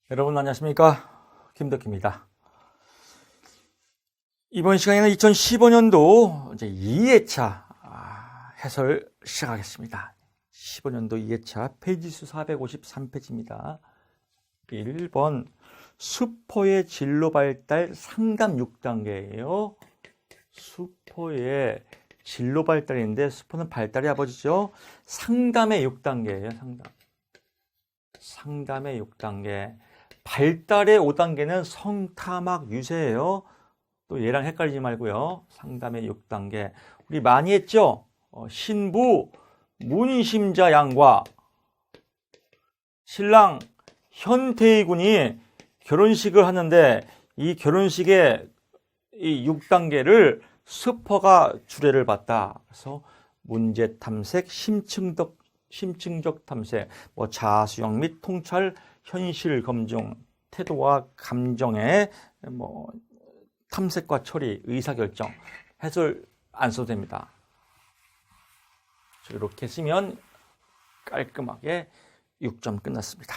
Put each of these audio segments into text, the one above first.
여러분 안녕하십니까? 김덕기입니다. 이번 시간에는 2015년도 이제 2회차 해설 시작하겠습니다. 15년도 2회차 페이지 수 453페이지입니다. 1번 수포의 진로 발달 상담 6단계예요. 수포의 진로 발달인데 수포는 발달의 아버지죠. 상담의 6단계예요. 상담의 6단계. 발달의 5단계는 성타막 유세예요. 또 얘랑 헷갈리지 말고요. 상담의 6단계. 우리 많이 했죠? 신부 문심자 양과 신랑 현태희 군이 결혼식을 하는데 이 결혼식의 이 6단계를 수포가 주례를 봤다. 그래서 문제 탐색, 심층적 탐색, 자수형 및 통찰, 현실 검증, 태도와 감정의 탐색과 처리, 의사결정, 해설 안 써도 됩니다. 이렇게 쓰면 깔끔하게 6점 끝났습니다.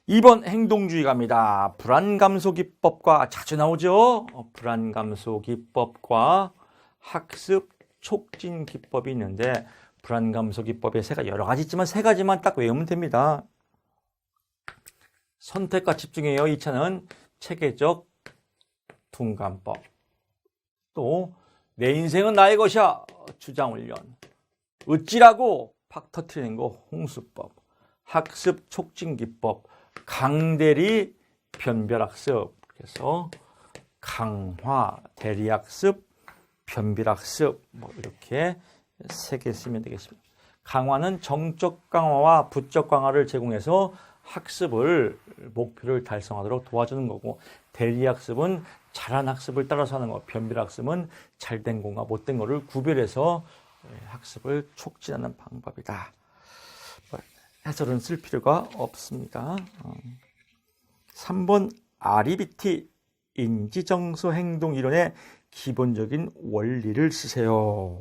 2번 행동주의 갑니다. 불안감소기법과 자주 나오죠. 불안감소기법과 학습 촉진기법이 있는데 불안감소기법의 여러 가지 있지만 세 가지만 딱 외우면 됩니다. 선택과 집중이에요. 2차는 체계적 둔감법. 또 내 인생은 나의 것이야. 주장훈련. 어찌라고 팍 터트리는 거 홍수법. 학습 촉진기법. 강대리 변별학습. 그래서 강화, 대리학습, 변별학습 이렇게 세 개 쓰면 되겠습니다. 강화는 정적 강화와 부적 강화를 제공해서 학습을 목표를 달성하도록 도와주는 거고, 대리학습은 잘한 학습을 따라서 하는 거, 변별학습은 잘된 거와 못된 거를 구별해서 학습을 촉진하는 방법이다. 해설은 쓸 필요가 없습니다. 3번 아리비티 인지정서 행동 이론의 기본적인 원리를 쓰세요.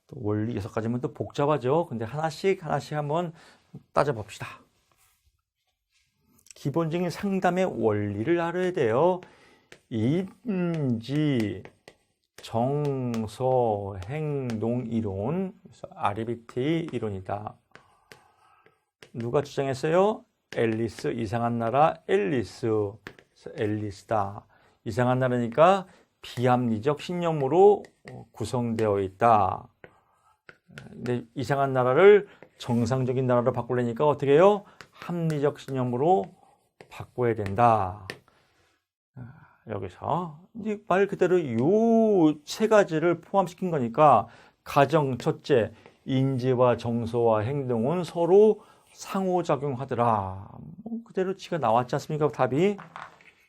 또 원리 6가지면 또 복잡하죠. 근데 하나씩 한번 따져봅시다. 기본적인 상담의 원리를 알아야 돼요. 인지, 정서, 행동 이론, 그래서 아리비티 이론이다. 누가 주장했어요? 앨리스, 이상한 나라 앨리스. 앨리스다. 이상한 나라니까 비합리적 신념으로 구성되어 있다. 근데 이상한 나라를 정상적인 나라로 바꾸려니까 어떻게 해요? 합리적 신념으로 바꿔야 된다. 여기서 이제 말 그대로 이 세 가지를 포함시킨 거니까 가정 첫째, 인지와 정서와 행동은 서로 상호작용하더라. 그대로 지가 나왔지 않습니까? 답이.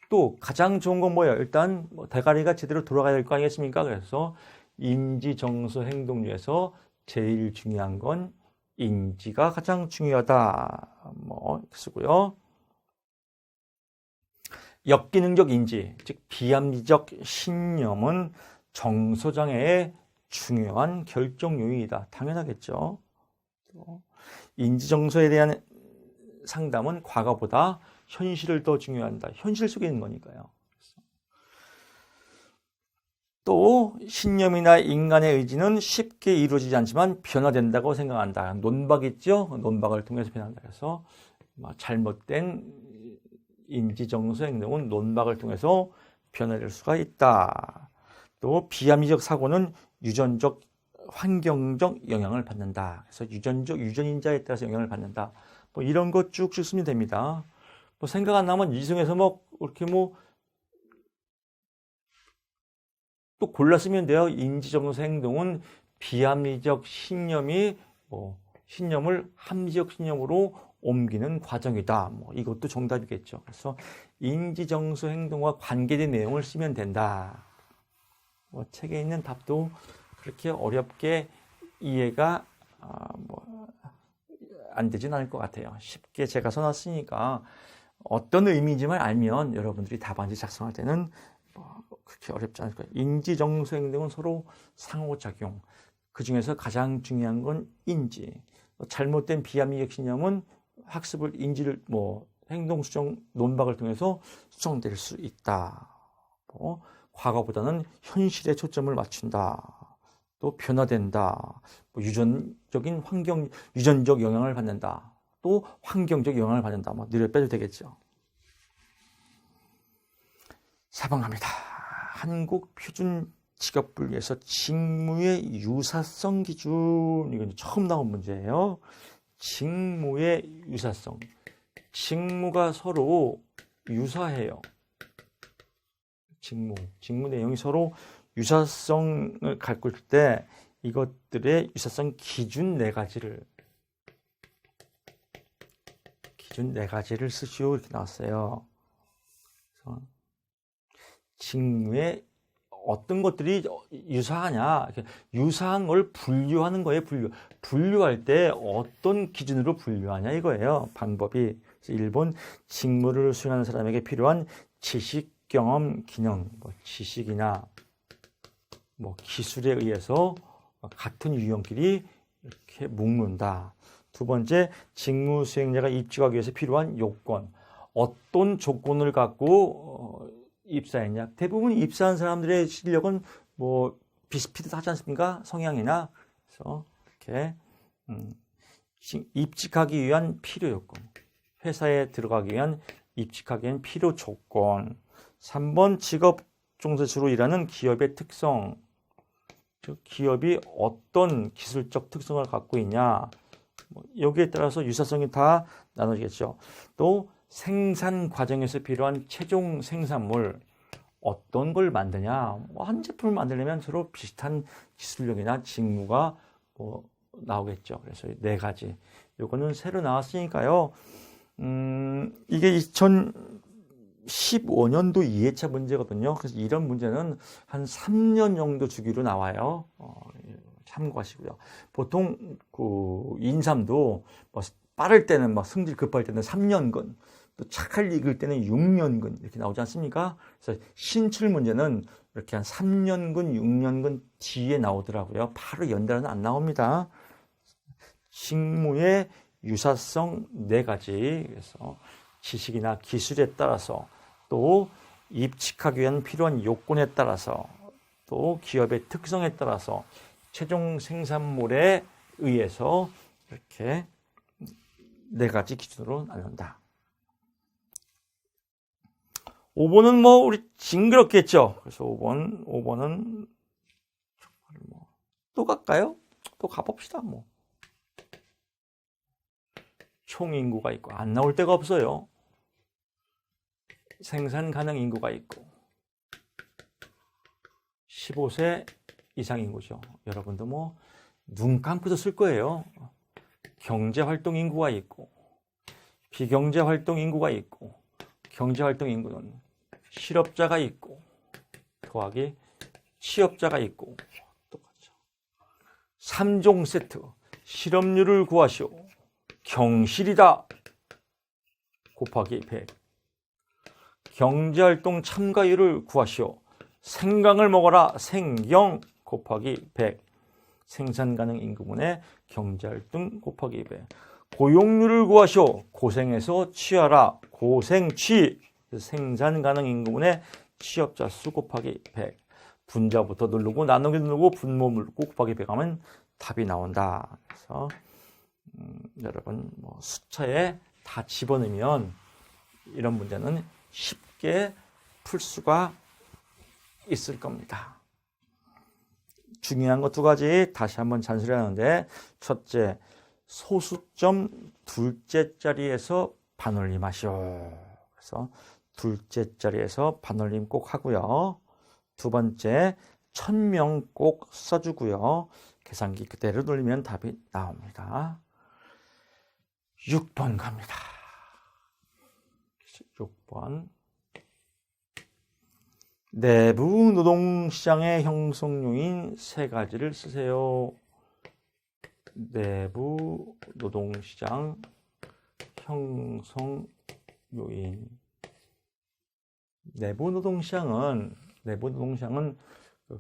또 가장 좋은 건 뭐예요? 일단 대가리가 제대로 돌아가야 될 거 아니겠습니까? 그래서 인지, 정서, 행동 중에서 제일 중요한 건 인지가 가장 중요하다. 쓰고요. 역기능적 인지, 즉 비합리적 신념은 정서장애의 중요한 결정 요인이다. 당연하겠죠. 인지정서에 대한 상담은 과거보다 현실을 더 중요한다. 현실 속에 있는 거니까요. 또 신념이나 인간의 의지는 쉽게 이루어지지 않지만 변화된다고 생각한다. 논박 있죠? 논박을 통해서 변한다. 그래서 잘못된 인지정서 행동은 논박을 통해서 변화될 수가 있다. 또 비합리적 사고는 유전적, 환경적 영향을 받는다. 그래서 유전인자에 따라서 영향을 받는다. 이런 거 쭉쭉 쓰면 됩니다. 생각 안 나면 이승에서 이렇게 또 골라 쓰면 돼요. 인지정서 행동은 비합리적 신념이 신념을 합리적 신념으로 옮기는 과정이다. 이것도 정답이겠죠. 그래서 인지정서 행동과 관계된 내용을 쓰면 된다. 책에 있는 답도 그렇게 어렵게 이해가 안 되진 않을 것 같아요. 쉽게 제가 써놨으니까 어떤 의미인지만 알면 여러분들이 답안지 작성할 때는 그렇게 어렵지 않을 거예요. 인지정서 행동은 서로 상호작용. 그 중에서 가장 중요한 건 인지. 잘못된 비합리적 신념은 학습을 인지를 행동 수정 논박을 통해서 수정될 수 있다. 뭐, 과거보다는 현실에 초점을 맞춘다. 또 변화된다. 뭐 유전적 영향을 받는다. 또 환경적 영향을 받는다. 뭐 늘 빼도 되겠죠. 4번 갑니다. 한국 표준 직업분리에서 직무의 유사성 기준. 이건 처음 나온 문제예요. 직무의 유사성. 직무가 서로 유사해요. 직무 내용이 서로 유사성을 갖고 있을 때 이것들의 유사성 기준 4가지를 쓰시오 이렇게 나왔어요. 그래서 직무에 어떤 것들이 유사하냐, 유사한 걸 분류하는 거예요. 분류할 때 어떤 기준으로 분류하냐 이거예요. 방법이. 그래서 1번 직무를 수행하는 사람에게 필요한 지식, 경험, 기능, 뭐 지식이나 뭐 기술에 의해서 같은 유형끼리 이렇게 묶는다. 2번째, 직무 수행자가 입직하기 위해서 필요한 요건. 어떤 조건을 갖고 입사했냐. 대부분 입사한 사람들의 실력은 뭐 비슷비슷하지 않습니까? 성향이나. 그래서 이렇게 입직하기 위한 필요 요건. 회사에 들어가기 위한 입직하기 위한 필요 조건. 3번 직업 종사주로 일하는 기업의 특성. 즉 기업이 어떤 기술적 특성을 갖고 있냐. 여기에 따라서 유사성이 다 나눠지겠죠. 또 생산 과정에서 필요한 최종 생산물. 어떤 걸 만드냐. 한 제품을 만들려면 서로 비슷한 기술력이나 직무가 나오겠죠. 그래서 4가지. 요거는 새로 나왔으니까요. 이게 2015년도 2회차 문제거든요. 그래서 이런 문제는 한 3년 정도 주기로 나와요. 참고하시고요. 보통 인삼도 빠를 때는 승질 급할 때는 3년근, 또 착할 읽을 때는 6년근 이렇게 나오지 않습니까? 그래서 신출 문제는 이렇게 한 3년근, 6년근 뒤에 나오더라고요. 바로 연달아는 안 나옵니다. 직무의 유사성 4가지. 그래서 지식이나 기술에 따라서, 또 입직하기 위한 필요한 요건에 따라서, 또 기업의 특성에 따라서, 최종 생산물에 의해서 이렇게 4가지 기준으로 나눈다. 5번은 우리 징그럽겠죠. 그래서 5번은 또 갈까요? 또 가봅시다. 총 인구가 있고 안 나올 데가 없어요. 생산 가능 인구가 있고 15세 이상 인구죠. 여러분도 눈 감고도 쓸 거예요. 경제활동 인구가 있고 비경제활동 인구가 있고 경제활동 인구는 실업자가 있고 더하기 취업자가 있고 똑같죠. 3종 세트. 실업률을 구하시오. 경실이다 곱하기 100. 경제활동 참가율을 구하시오. 생강을 먹어라 생경 곱하기 100. 생산가능 인구분의 경제활동 곱하기 100. 고용률을 구하시오. 고생해서 취하라 고생취. 생산가능 인구분의 취업자 수 곱하기 100. 분자부터 누르고 나누기 누르고 분모 누르고 곱하기 100 하면 답이 나온다. 그래서 여러분 숫자에 다 집어넣으면 이런 문제는 쉽게 풀 수가 있을 겁니다. 중요한 거 2가지 다시 한번 잔소리하는데, 첫째, 소수점 둘째 자리에서 반올림하시오. 그래서 둘째 자리에서 반올림 꼭 하고요. 2번째, 1000명 꼭 써주고요. 계산기 그대로 돌리면 답이 나옵니다. 6번 갑니다. 6번. 내부 노동시장의 형성 요인 3가지를 쓰세요. 내부 노동시장 형성 요인. 내부 노동시장은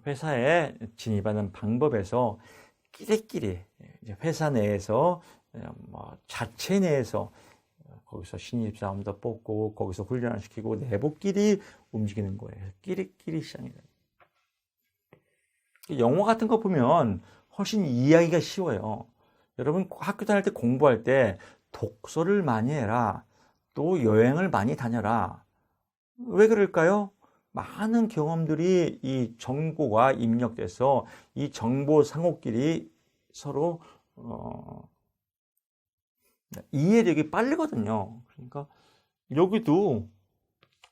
회사에 진입하는 방법에서 끼리끼리 회사 내에서 자체 내에서 거기서 신입사원도 뽑고 거기서 훈련을 시키고 내부끼리 움직이는 거예요. 끼리끼리 시장이에요. 영화 같은 거 보면 훨씬 이해하기가 쉬워요. 여러분 학교 다닐 때 공부할 때 독서를 많이 해라. 또 여행을 많이 다녀라. 왜 그럴까요? 많은 경험들이 이 정보가 입력돼서 이 정보 상호끼리 서로 이해력이 빠르거든요. 그러니까 여기도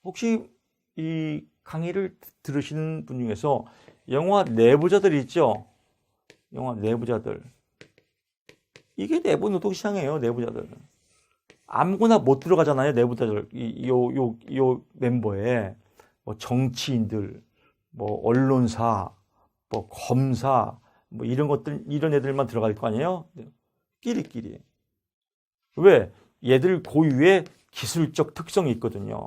혹시 이 강의를 들으시는 분 중에서 영화 내부자들 있죠? 영화 내부자들. 이게 내부 노동시장이에요, 내부자들. 아무거나 못 들어가잖아요, 내부자들. 요 멤버에. 뭐 정치인들, 뭐 언론사, 뭐 검사, 뭐 이런 것들, 이런 애들만 들어갈 거 아니에요? 끼리끼리. 왜? 얘들 고유의 기술적 특성이 있거든요.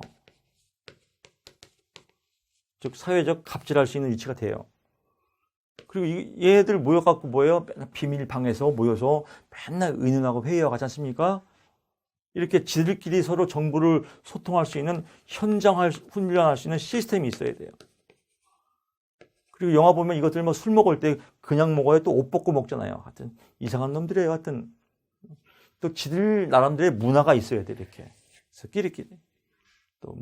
즉, 사회적 갑질할 수 있는 위치가 돼요. 그리고 얘들 모여갖고 뭐예요? 맨날 비밀방에서 모여서 맨날 의논하고 회의하고 하지 않습니까? 이렇게 지들끼리 서로 정보를 소통할 수 있는 훈련할 수 있는 시스템이 있어야 돼요. 그리고 영화 보면 이것들 뭐 술 먹을 때 그냥 먹어요? 또 옷 벗고 먹잖아요. 하여튼 이상한 놈들이에요. 하여튼 또 지들 나름대로의 문화가 있어야 돼. 이렇게. 그래서 끼리끼리. 또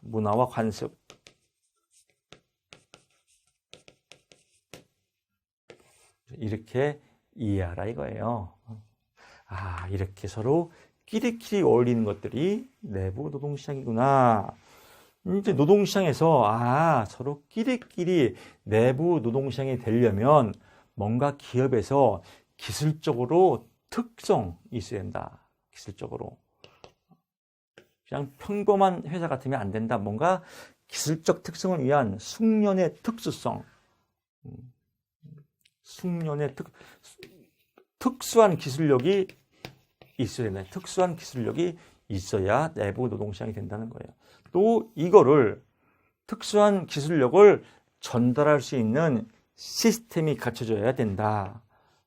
문화와 관습. 이렇게 이해하라 이거예요. 아, 이렇게 서로 끼리끼리 어울리는 것들이 내부 노동시장이구나. 이제 노동시장에서 서로 끼리끼리 내부 노동시장이 되려면 뭔가 기업에서 기술적으로 특성이 있어야 된다. 기술적으로. 그냥 평범한 회사 같으면 안 된다. 뭔가 기술적 특성을 위한 숙련의 특수성. 숙련의 특수한 기술력이 있어야 되네. 특수한 기술력이 있어야 내부 노동시장이 된다는 거예요. 또 이거를 특수한 기술력을 전달할 수 있는 시스템이 갖춰져야 된다.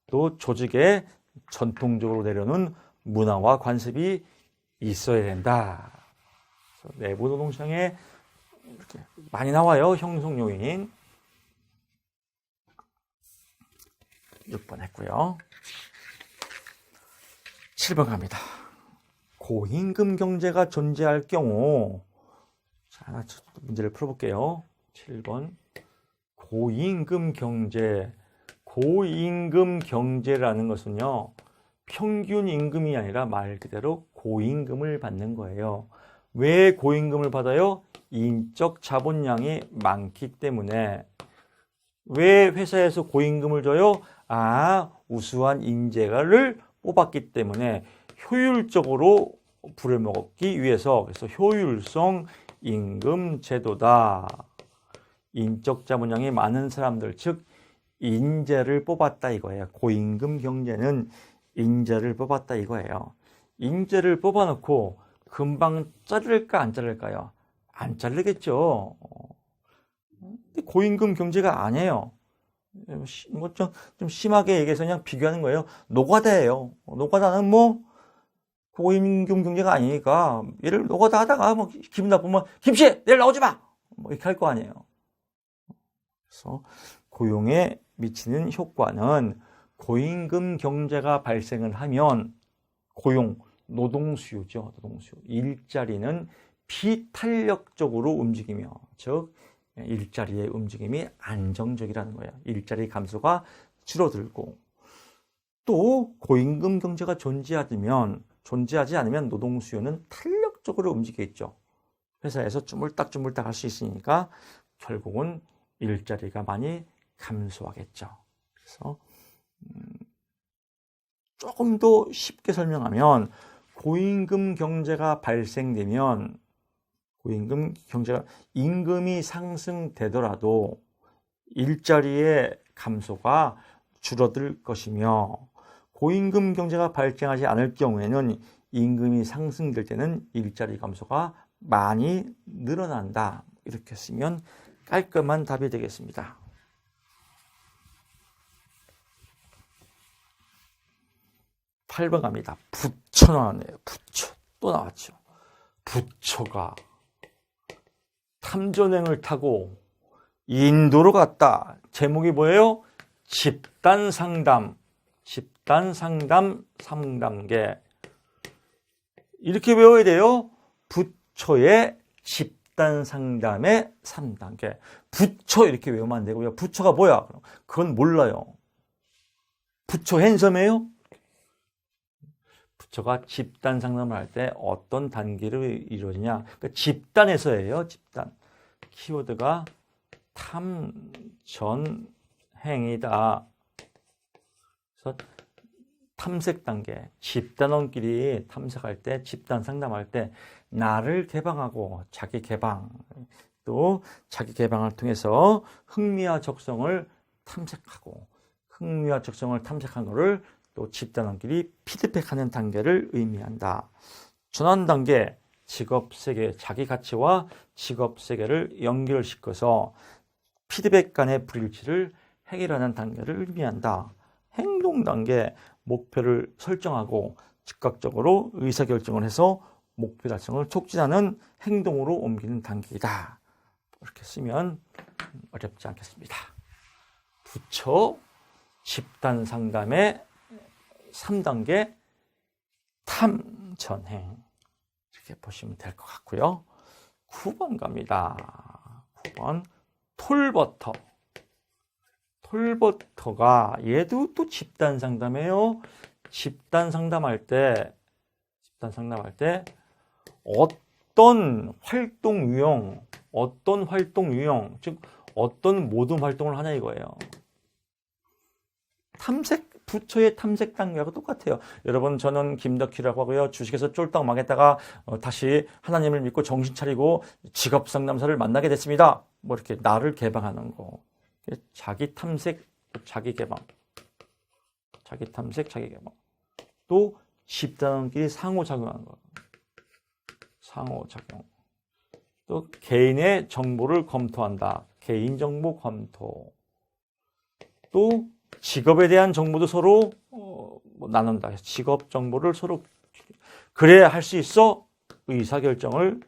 또 조직에 전통적으로 내려오는 문화와 관습이 있어야 된다. 내부 노동시장에 이렇게 많이 나와요. 형성 요인. 6번 했고요. 7번 갑니다. 고임금 경제가 존재할 경우, 자, 문제를 풀어볼게요. 7번. 고임금 경제. 고임금 경제라는 것은요, 평균 임금이 아니라 말 그대로 고임금을 받는 거예요. 왜 고임금을 받아요? 인적 자본량이 많기 때문에. 왜 회사에서 고임금을 줘요? 우수한 인재를 뽑았기 때문에 효율적으로 부려먹기 위해서. 그래서 효율성 임금 제도다. 인적 자본량이 많은 사람들, 즉 인재를 뽑았다 이거예요. 고임금 경제는 인재를 뽑았다 이거예요. 인재를 뽑아놓고 금방 자를까 안 자를까요? 안 자르겠죠. 고임금 경제가 아니에요. 뭐 좀 심하게 얘기해서 그냥 비교하는 거예요. 노가다예요. 노가다는 뭐 고임금 경제가 아니니까 얘를 노가다 하다가 뭐 기분 나쁘면 김씨 내일 나오지 마. 뭐 이렇게 할 거 아니에요. 그래서 고용에 미치는 효과는 고임금 경제가 발생을 하면 고용, 노동 수요죠. 노동 수요. 일자리는 비탄력적으로 움직이며, 즉 일자리의 움직임이 안정적이라는 거예요. 일자리 감소가 줄어들고, 또 고임금 경제가 존재하지 않으면 노동 수요는 탄력적으로 움직이겠죠. 회사에서 주물딱주물딱 할 수 있으니까 결국은 일자리가 많이 감소하겠죠. 그래서 조금 더 쉽게 설명하면 고임금 경제가 발생되면 고임금 경제가 임금이 상승되더라도 일자리의 감소가 줄어들 것이며, 고임금 경제가 발생하지 않을 경우에는 임금이 상승될 때는 일자리 감소가 많이 늘어난다. 이렇게 쓰면 깔끔한 답이 되겠습니다. 8번 갑니다. 부처 나왔네요. 부처. 또 나왔죠. 부처가 탐전행을 타고 인도로 갔다. 제목이 뭐예요? 집단상담. 집단상담 3단계. 이렇게 외워야 돼요. 부처의 집단상담의 3단계. 부처 이렇게 외우면 안 되고요. 부처가 뭐야? 그건 몰라요. 부처 핸섬이에요? 부처가 집단상담을 할 때 어떤 단계로 이루어지냐? 그러니까 집단에서예요. 집단. 키워드가 탐전행이다. 그래서 탐색 단계, 집단원끼리 탐색할 때, 집단 상담할 때 나를 개방하고 자기 개방, 또 자기 개방을 통해서 흥미와 적성을 탐색하고 흥미와 적성을 탐색한 것을 또 집단원끼리 피드백하는 단계를 의미한다. 전환 단계, 직업세계, 자기 가치와 직업세계를 연결시켜서 피드백 간의 불일치를 해결하는 단계를 의미한다. 행동 단계, 목표를 설정하고 즉각적으로 의사결정을 해서 목표 달성을 촉진하는 행동으로 옮기는 단계이다. 이렇게 쓰면 어렵지 않겠습니다. 부처 집단 상담의 3단계 탐전행. 이렇게 보시면 될 것 같고요. 9번 갑니다. 9번 톨버터. 톨버터가 얘도 또 집단 상담이에요. 집단 상담할 때 어떤 활동 유형, 즉 어떤 모든 활동을 하냐 이거예요. 부처의 탐색 단계하고 똑같아요. 여러분, 저는 김덕희라고 하고요. 주식에서 쫄딱 망했다가 다시 하나님을 믿고 정신 차리고 직업 상담사를 만나게 됐습니다. 뭐 이렇게 나를 개방하는 거. 자기 탐색, 자기 개방. 자기 탐색, 자기 개방. 또 집단끼리 상호작용하는 거. 상호작용. 또 개인의 정보를 검토한다. 개인정보 검토. 또 직업에 대한 정보도 서로 나눈다. 직업 정보를 서로 그래야 할 수 있어 의사결정을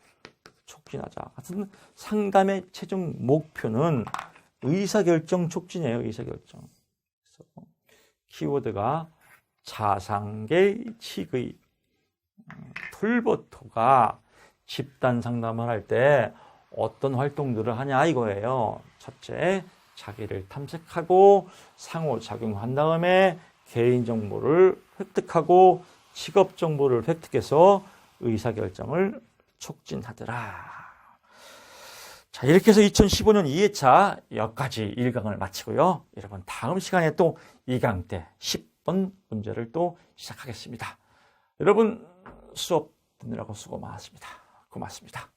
촉진하자. 하여튼 상담의 최종 목표는 의사결정 촉진이에요. 의사결정. 그래서 키워드가 자상계 치의. 톨버터가 집단 상담을 할 때 어떤 활동들을 하냐 이거예요. 첫째, 자기를 탐색하고 상호작용한 다음에 개인정보를 획득하고 직업정보를 획득해서 의사결정을 촉진하더라. 자, 이렇게 해서 2015년 2회차 여기까지 1강을 마치고요. 여러분, 다음 시간에 또 2강 때 10번 문제를 또 시작하겠습니다. 여러분, 수업 듣느라고 수고 많았습니다. 고맙습니다.